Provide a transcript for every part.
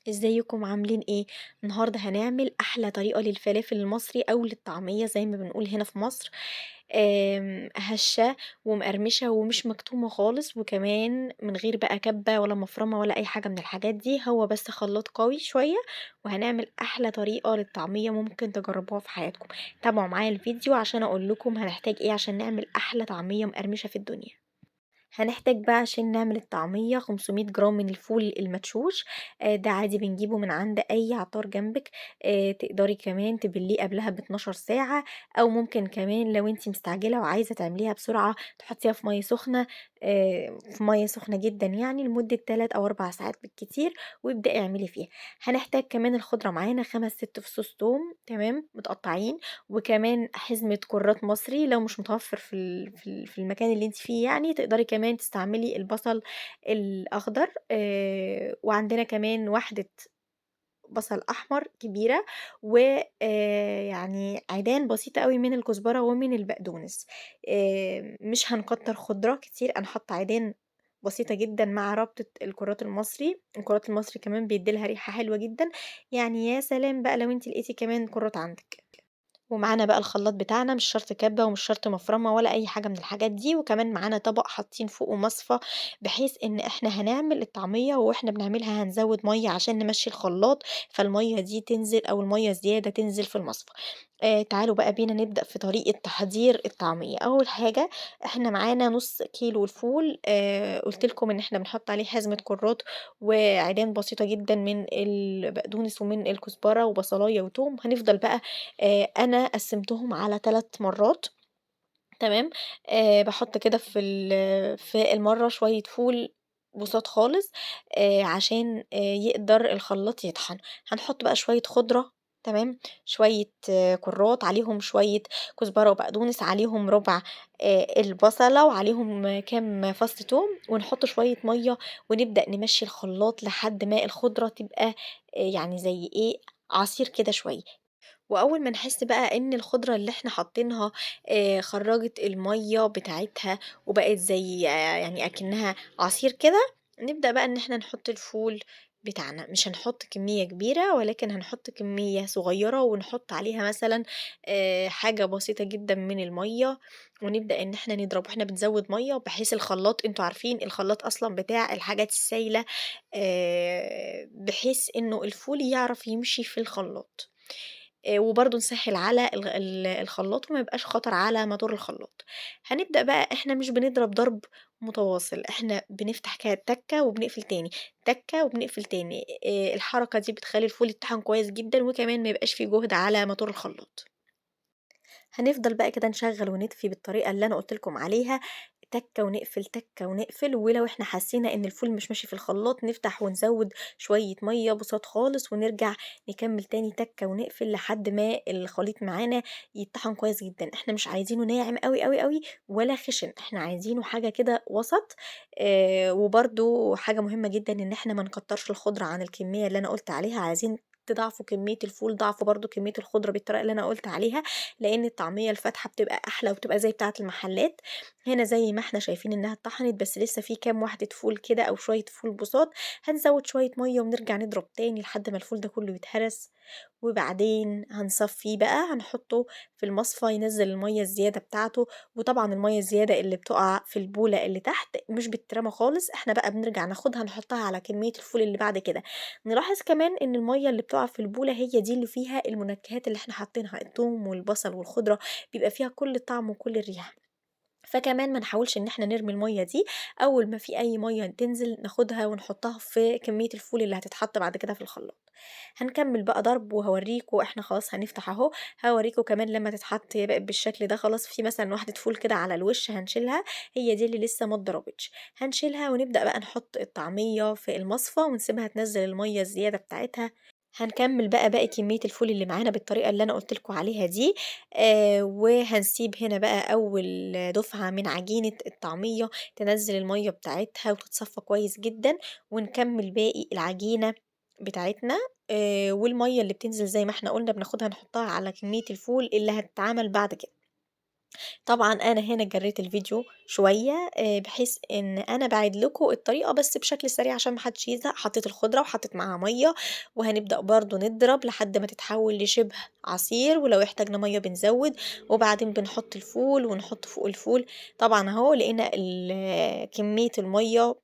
ازيكم عاملين ايه؟ النهارده هنعمل احلى طريقة للفلافل المصري او للطعمية زي ما بنقول هنا في مصر. هشة ومقرمشة ومش مكتومة خالص، وكمان من غير بقى كبة ولا مفرمة ولا اي حاجة من الحاجات دي، هو بس خلاط قوي شوية. وهنعمل احلى طريقة للطعمية ممكن تجربوها في حياتكم. تابعوا معايا الفيديو عشان اقول لكم هنحتاج ايه عشان نعمل احلى طعمية مقرمشة في الدنيا. هنحتاج بقى عشان نعمل الطعمية 500 جرام من الفول المدشوش. ده عادي بنجيبه من عند أي عطار جنبك. تقدري كمان تبليه قبلها ب12 ساعة، أو ممكن كمان لو انتي مستعجلة وعايزة تعمليها بسرعة تحطيها في مية سخنة. في مية سخنة جدا يعني لمدة 3 أو 4 ساعات بالكتير، وابدأي اعملي فيها. هنحتاج كمان الخضرة معانا 5 6 فصوص توم تمام متقطعين، وكمان حزمة كرات مصري لو مش متوفر في المكان اللي انت فيه، يعني تقدري كمان تستعملي البصل الأخضر. وعندنا كمان واحدة بصل أحمر كبيرة، ويعني عيدان بسيطة قوي من الكزبرة ومن البقدونس. مش هنكتر خضرة كتير، أنا حاطة عيدان بسيطة جدا مع ربطة الكرات المصري كمان بيديلها ريحة حلوة جدا. يعني يا سلام بقى لو انت لقيتي كمان كرات عندك. ومعانا بقى الخلاط بتاعنا، مش شرط كبة ومش شرط مفرمة ولا أي حاجة من الحاجات دي، وكمان معانا طبق حاطين فوقه مصفى، بحيث إن إحنا هنعمل الطعمية وإحنا بنعملها هنزود مية عشان نمشي الخلاط، فالمية دي تنزل أو المية الزيادة تنزل في المصفى. تعالوا بقى بينا نبدأ في طريقة تحضير الطعمية. أول حاجة إحنا معانا نص كيلو الفول، قلت لكم إن إحنا بنحط عليه حزمة كرات وعيدان بسيطة جدا من البقدونس ومن الكزبرة وبصلاية وتوم. هنفضل بقى أنا قسّمتهم على 3 مرّات تمام. باحُط كده في المَرّة شوية فول بُساط خالص، عشان يقدر الخلاط يطحن. هنحُط بقى شوية خضرة تمام، شوية كُرّات، عليهم شوية كزبرة وبقدونس، عليهم رُبع البصلة، وعليهم كام فَص توم، ونحُط شوية مَيّة ونبدأ نمشّي الخلاط لحد ما الخضرة تبقى يعني زي إيه، عصير كده شوية. وأول ما نحس بقى إن الخضرة اللي إحنا حاطينها خرّجت المَيّة بتاعتها وبقت زي يعني أكنها عصير كده، نبدأ بقى إن إحنا نحط الفول بتاعنا. مش هنحط كمية كبيرة، ولكن هنحط كمية صغيرة ونحط عليها مثلًا حاجة بسيطة جدًا من المَيّة، ونبدأ إن إحنا نضرب وإحنا بنزوّد مَيّة بحيث الخلاط، أنتم عارفين الخلاط أصلًا بتاع الحاجات السايلة، بحيث إنه الفول يعرف يمشي في الخلاط. وبرضه نسهّل على الخلاط وما يبقاش خطر على موتور الخلاط. هنبدأ بقى إحنا مش بنضرب ضرب متواصل، إحنا بنفتح تَكّة وبنقفل تاني، تَكّة وبنقفل تاني. الحركة دي بتخلّي الفول يتطحن كويس جدًا، وكمان ما يبقاش في جهد على موتور الخلاط. هنفضل بقى كده نشغّل ونطفي بالطريقة اللي أنا قُلت لكم عليها، تَكّة ونقفل، تَكّة ونقفل. ولو إحنا حسينا إن الفول مش ماشي في الخلاط نفتح ونزوّد شوية مَيّة بُساط خالص، ونرجع نكمّل تاني تَكّة ونقفل لحد ما الخليط معانا يتطحن كويس جدًا. إحنا مش عايزينه ناعم أوي، أوي، أوي ولا خِشن، إحنا عايزينه حاجة كده وسط. وبرضه حاجة مهمة جدًا إن إحنا ما نكتّرش الخضرة عن الكمية اللي أنا قُلت عليها، عايزين تضاعفوا كمية الفول، ضاعفوا برضه كمية الخضرة بالطريقة اللي أنا قُلت عليها، لإن الطعمية الفاتحة بتبقى أحلى وبتبقى زي بتاعة المحلات. هنا زي ما إحنا شايفين إنها اتطحنت، بس لسه في كام واحدة فول كده أو شوية فول بُساط، هنزوّد شوية مَيّة ونرجع نضرب تاني لحد ما الفول ده كلّه يتهرس. وبعدين هنصفّيه بقى، هنحطّه في المصفى ينزّل المَيّة الزيادة بتاعته. وطبعًا المَيّة الزيادة اللي بتُقع في البولة اللي تحت مش بتترمى خالص، إحنا بقى بنرجع ناخدها نحطّها على كمية الفول اللي بعد كده. نلاحظ كمان إن المَيّة اللي بتُقع في البولة هي دي اللي فيها المنكهات اللي إحنا حاطينها، التوم والبصل والخضرة، بيبقى فيها كل الطعم وكل الريحة. فكمان ما نحاولش إن إحنا نرمي المَيّة دي، أول ما في أي مَيّة تنزل ناخدها ونحطها في كمية الفول اللي هتتحط بعد كده في الخلاط. هنكمّل بقى ضرب وهاورّيكم، إحنا خلاص هنفتح أهو، هاورّيكم كمان لمّا تتحط هي بقت بالشكل ده خلاص، في مثلًا واحدة فول كده على الوش هنشيلها، هي دي اللي لسه ما اتضربتش. هنشيلها ونبدأ بقى نحط الطعمية في المصفى ونسيبها تنزّل المَيّة الزيادة بتاعتها. هنكمّل بقى باقي كمية الفول اللي معانا بالطريقة اللي أنا قُلت لكم عليها دي. وهنسيب هنا بقى أول دُفعة من عجينة الطعمية تنزّل المَيّة بتاعتها وتتصفّى كويس جدًا، ونكمّل باقي العجينة بتاعتنا. والمَيّة اللي بتنزل زي ما إحنا قُلنا بناخدها نحطها على كمية الفول اللي هتتعمل بعد كده. طبعًا أنا هنا جريت الفيديو شوية بحيث إن أنا باعيد لكم الطريقة بس بشكل سريع عشان ما حدش يزهق، حطيت الخضرة وحطيت معاها مَيّة، وهنبدأ برضه نضرب لحد ما تتحول لشبه عصير، ولو احتاجنا مَيّة بنزوّد، وبعدين بنحط الفول ونحط فوق الفول. طبعًا أهو لقينا كمية المَيّة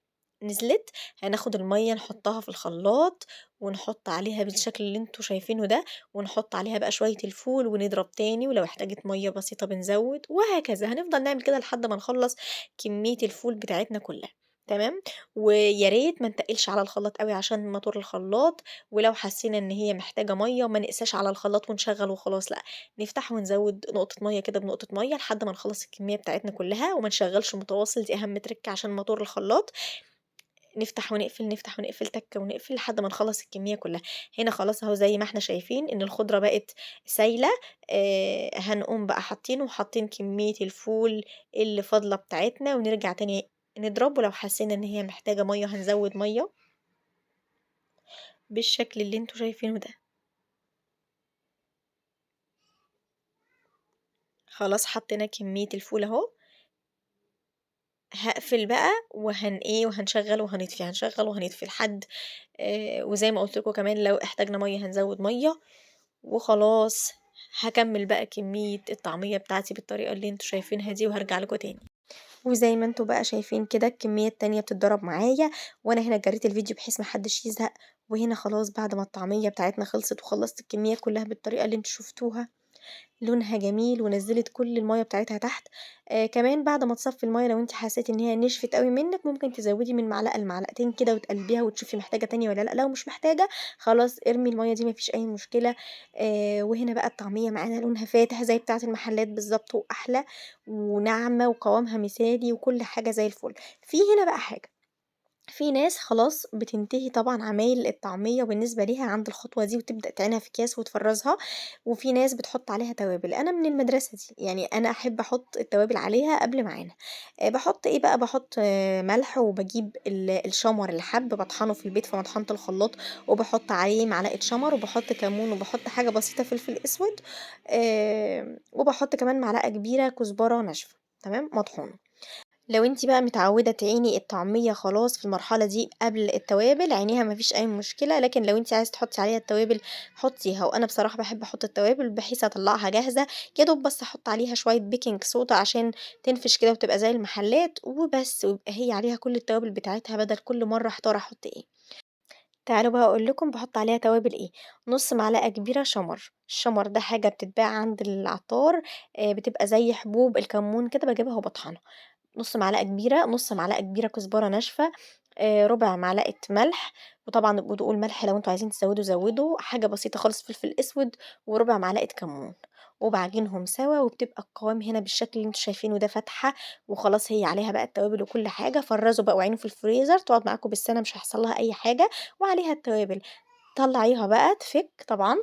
نزلت، هناخد المَيّة نحطها في الخلاط ونحط عليها بالشكل اللي أنتم شايفينه ده، ونحط عليها بقى شوية الفول ونضرب تاني، ولو احتاجت مَيّة بسيطة بنزوّد، وهكذا هنفضل نعمل كده لحد ما نخلّص كمية الفول بتاعتنا كلّها، تمام. ويا ريت ما نتقّلش على الخلاط أوي عشان موتور الخلاط، ولو حسينا إن هي محتاجة مَيّة ما نقساش على الخلاط ونشغّل وخلاص لأ، نفتحه ونزوّد نقطة مَيّة كده بنقطة مَيّة لحد ما نخلّص الكمية بتاعتنا كلّها، وما نشغّلش متواصل دي أهم ترِكّة عشان موتور الخلاط. نفتح ونقفل، نفتح ونقفل، تَكّة ونقفل لحد ما نخلّص الكمية كلّها. هنا خلاص أهو زي ما إحنا شايفين إن الخضرة بقت سايلة، هنقوم بقى حاطين كمية الفول اللي فاضلة بتاعتنا ونرجع تاني نضرب، ولو حسينا إن هي محتاجة مَيّة هنزوّد مَيّة بالشكل اللي أنتم شايفينه ده. خلاص حطينا كمية الفول أهو، هاقفل بقى وهنشغّل وهنطفي، هنشغّل وهنطفي لحد وزي ما قُلت لكم كمان لو احتاجنا مَيّة هنزوّد مَيّة. وخلاص هاكمّل بقى كمية الطعمية بتاعتي بالطريقة اللي أنتم شايفينها دي وهارجع لكم تاني. وزي ما أنتم بقى شايفين كده الكمية التانية بتتضرب معايا، وأنا هنا جريت الفيديو بحيث ما حدش يزهق، وهنا خلاص بعد ما الطعمية بتاعتنا خلصت وخلّصت الكمية كلّها بالطريقة اللي أنتم شُفتوها. لونها جميل ونزّلت كل المَيّة بتاعتها تحت. كمان بعد ما تصفّي المَيّة لو أنتِ حسّيتِ إن هي نشفت أوي منِّك ممكن تزوّدي من معلقة لمعلقتين كده وتقلبيها وتشوفي محتاجة تانية والّا لأ، لو مش محتاجة خلاص ارمي المَيّة دي ما فيش أي مشكلة. وهنا بقى الطعمية معانا لونها فاتح زي بتاعة المحلات بالضبط وأحلى وناعمة وقوامها مثالي وكل حاجة زي الفل. في هنا بقى حاجة، في ناس خلاص بتنتهي طبعًا عمايل الطعمية بالنسبة ليها عند الخطوة دي وتبدأ تعينها في أكياس وتفرّزها، وفي ناس بتحط عليها توابل، أنا من المدرسة دي، يعني أنا أحب أحط التوابل عليها قبل ما أعينها. باحط إيه بقى، باحط ملح وباجيب الشمر الحَب باطحنه في البيت في مطحنة الخلاط، وباحط عليه معلقة شمر وباحط كمون وباحط حاجة بسيطة فلفل أسود، وباحط كمان معلقة كبيرة كزبرة ناشفة، تمام، مطحونة. لو أنتِ بقى متعودة تعيني الطعمية خلاص في المرحلة دي قبل التوابل، عينيها ما فيش أي مشكلة، لكن لو أنتِ عايزة تحطي عليها التوابل حطيها، وأنا بصراحة باحب أحط التوابل بحيث أطلّعها جاهزة، يا دوب بس أحط عليها شوية baking soda عشان تنفش كده وتبقى زي المحلات وبس، ويبقى هي عليها كل التوابل بتاعتها بدل كل مرة أحتار أحط إيه. تعالوا بقى أقول لكم باحط عليها توابل إيه، نُص معلقة كبيرة شمر، الشمر ده حاجة بتتباع عند العطار، بتبقى زي حبوب الكمون كده باجيبها وباطحنها. نُص معلقة كبيرة كزبرة ناشفة، ربع معلقة ملح، وطبعًا ابقوا دوقوا الملح لو أنتم عايزين تزوّدوا زوّدوا، حاجة بسيطة خالص فلفل أسود، وربع معلقة كمون، وباعجنهم سوا وبتبقى القوام هنا بالشكل اللي أنتم شايفينه ده فاتحة، وخلاص هي عليها بقى التوابل وكل حاجة، فرّزوا بقى وعينوا في الفريزر تقعد معاكم بالسَنة مش هيحصل لها أي حاجة، وعليها التوابل. طلّعيها بقى تفِك طبعًا،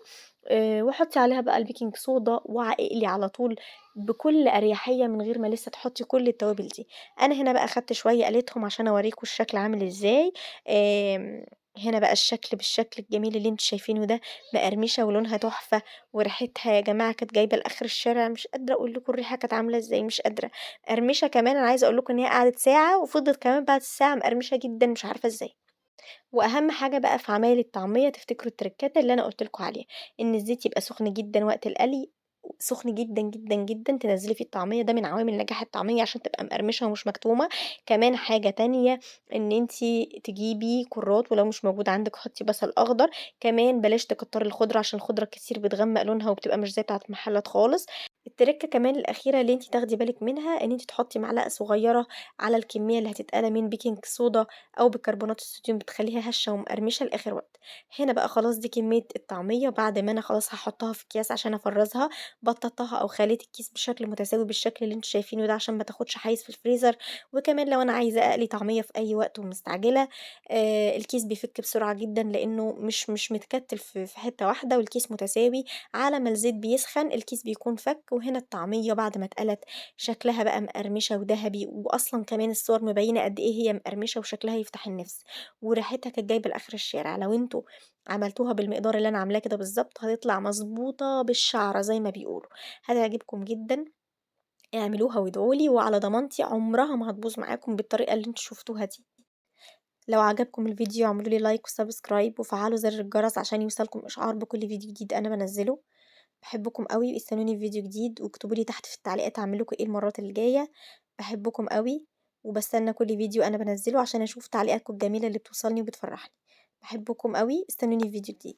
وحُطّي عليها بقى البيكنج صودا اقلي على طول بكل أريحية من غير ما لسه تحطّي كل التوابل دي. أنا هنا بقى خدت شوية قليتهم عشان أورّيكم الشكل عامل إزاي. هنا بقى الشكل بالشكل الجميل اللي أنتم شايفينه ده، مقرمشة ولونها تحفة وريحتها يا جماعة كانت جايبة لآخر الشارع، مش قادرة أقول لكم الريحة كانت عاملة إزاي، مش قادرة. مقرمشة كمان، أنا عايزة أقول لكم إن هي قعدت ساعة وفضلت كمان بعد الساعة مقرمشة جدًا مش عارفة إزاي. وأهم حاجة بقى في عمايل الطعمية تفتكروا التركات اللي أنا قُلت لكم عليها، إن الزيت يبقى سخن جدًا وقت القلي، سخن جدًا، جدًا، جدًا تنزّلي فيه الطعمية، ده من عوامل نجاح الطعمية عشان تبقى مقرمشة ومش مكتومة. كمان حاجة تانية إن أنتِ تجيبي كُرّات ولو مش موجود عندِك حطّي بصل أخضر، كمان بلاش تكتّري الخضرة عشان الخضرة الكتير بتغمّق لونها وبتبقى مش زي بتاعة المحلات خالص. التركة كمان الأخيرة اللي أنتِ تاخدي بالِك منها، إن أنتِ تحطّي معلقة صغيرة على الكمية اللي هتتقلى من بيكنج صودا أو بيكربونات الصوديوم بتخلّيها هشة ومقرمشة لآخر وقت. هنا بقى خلاص دي كمية الطعمية بعد ما أنا خلاص هاحطها في أكياس عشان أفرّزها، بطّطتها أو خليت الكيس بشكل متساوي بالشكل اللي أنتم شايفينه ده عشان ما تاخدش حيّز في الفريزر. وكمان لو أنا عايزة أقلي طعمية في أي وقت ومستعجلة، الكيس بيفك بسرعة جدًا لإنه مش متكتّل في حتّة واحدة والكيس متساوي، على ما الزيت بيسخن الكيس بيكون فك، وهنا الطعمية بعد ما اتقلت شكلها بقى مقرمشة ودهبي، وأصلًا كمان الصور مبيّنة قد إيه هي مقرمشة وشكلها يفتح النِفس. وريحتها كانت جايبة لآخر الشارع، لو أنتم عملتوها بالمقدار اللي أنا عاملاه كده بالضبط، هتطلع مضبوطة بالشعرة زي ما بيقولوا، هتعجبكم جدًا. اعملوها وادعوا لي، وعلى ضمانتي عمرها ما هتبوظ معاكم بالطريقة اللي أنتم شُفتوها دي. لو عجبكم الفيديو اعملوا لي لايك وسبسكرايب وفعلوا زر الجرس عشان يوصلكم إشعار بكل فيديو جديد أنا بانزّله. باحبكم أوي، استنوني في فيديو جديد واكتبوا لي تحت في التعليقات أعمل لكم إيه المرات اللي جاية. باحبكم أوي، وباستنى كل فيديو أنا بانزّله عشان أشوف تعليقاتكم الجميلة اللي بتوصلني وبتفرحني. باحبكم أوي، استنوني في فيديو جديد.